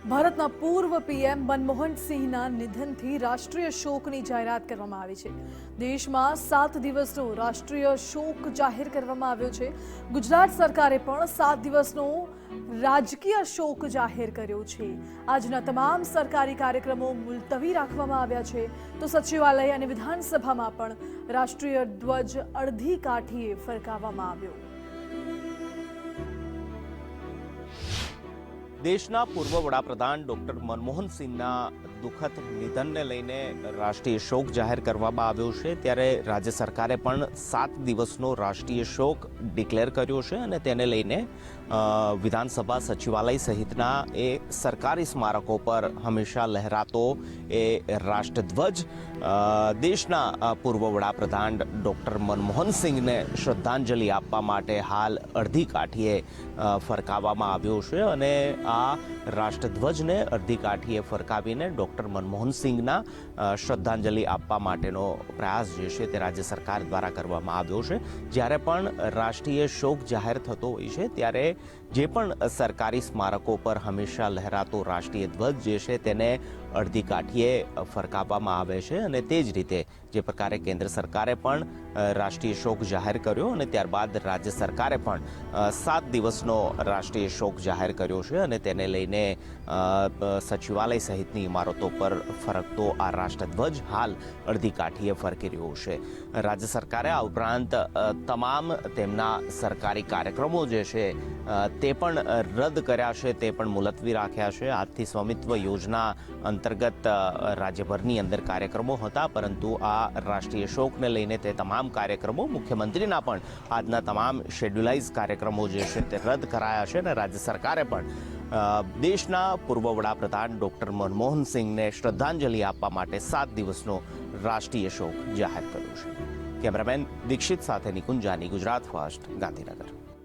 ભારતના પૂર્વ પીએમ મનમોહન સિંહના નિધનથી રાષ્ટ્રીય શોકની જાહેરાત કરવામાં આવી છે। દેશમાં 7 દિવસનો રાષ્ટ્રીય શોક જાહેર કરવામાં આવ્યો છે। ગુજરાત સરકારે પણ 7 દિવસનો રાજકીય શોક જાહેર કર્યો છે। આજના તમામ સરકારી કાર્યક્રમો મુલતવી રાખવામાં આવ્યા છે, તો સચિવાલય અને વિધાનસભામાં પણ રાષ્ટ્રીય ધ્વજ અડધી કાઠીએ ફરકાવવામાં આવ્યો। દેશના પૂર્વ વડાપ્રધાન ડોક્ટર મનમોહન સિંહના દુઃખદ નિધનને લઈને રાષ્ટ્રીય શોક જાહેર કરવામાં આવ્યો છે, ત્યારે રાજ્ય સરકારે પણ 7 દિવસનો રાષ્ટ્રીય શોક ડિક્લેર કર્યો છે અને તેને લઈને વિધાનસભા સચિવાલય સહિતના એ સરકારી સ્મારકો પર હંમેશા લહેરાતો એ રાષ્ટ્રધ્વજ દેશના પૂર્વ વડાપ્રધાન ડોક્ટર મનમોહન સિંહને શ્રદ્ધાંજલિ આપવા માટે હાલ અડધી કાઠીએ ફરકાવવામાં આવ્યો છે અને આ રાષ્ટ્રધ્વજને અડધી કાઠીએ ફરકાવીને ડોક્ટર મનમોહન સિંહના શ્રદ્ધાંજલિ આપવા માટેનો પ્રયાસ જે છે તે રાજ્ય સરકાર દ્વારા કરવામાં આવ્યો છે। જ્યારે પણ રાષ્ટ્રીય શોક જાહેર થતો હોય છે ત્યારે જે પણ સરકારી સ્મારકો પર હંમેશા લહેરાતો રાષ્ટ્રીય ધ્વજ જે છે તેને અડધી કાઠીએ ફરકાવવામાં આવે છે અને તે જ રીતે જે પ્રકારે કેન્દ્ર સરકારે પણ રાષ્ટ્રીય શોક જાહેર કર્યો અને ત્યારબાદ રાજ્ય સરકારે પણ 7 દિવસનો રાષ્ટ્રીય શોક જાહેર કર્યો છે અને તેને લઈને સચિવાલય સહિતની ઇમારતો પર ફરકતો આ રાષ્ટ્રધ્વજ હાલ અડધી કાઠીએ ફરકી રહ્યો છે। રાજ્ય સરકારે આ ઉપરાંત તમામ તેમના સરકારી કાર્યક્રમો જે છે તે પણ રદ કર્યા છે, તે પણ મુલતવી રાખ્યા છે। આજથી સ્વામિત્વ યોજના અંતર્ગત રાજ્યભરની અંદર કાર્યક્રમો હતા, પરંતુ આ રાષ્ટ્રીય શોકને લઈને તે તમામ કાર્યક્રમો મુખ્યમંત્રીના પણ આજના તમામ શેડ્યુલાઇઝ કાર્યક્રમો જે છે તે રદ કરાયા છે અને રાજ્ય સરકારે પણ દેશના પૂર્વ વડાપ્રધાન ડોક્ટર મનમોહન સિંહને શ્રદ્ધાંજલિ આપવા માટે 7 દિવસનો રાષ્ટ્રીય શોક જાહેર કર્યો છે। કેમેરામેન દીક્ષિત સાથે નિકુંજ જાની, ગુજરાત ફર્સ્ટ, ગાંધીનગર।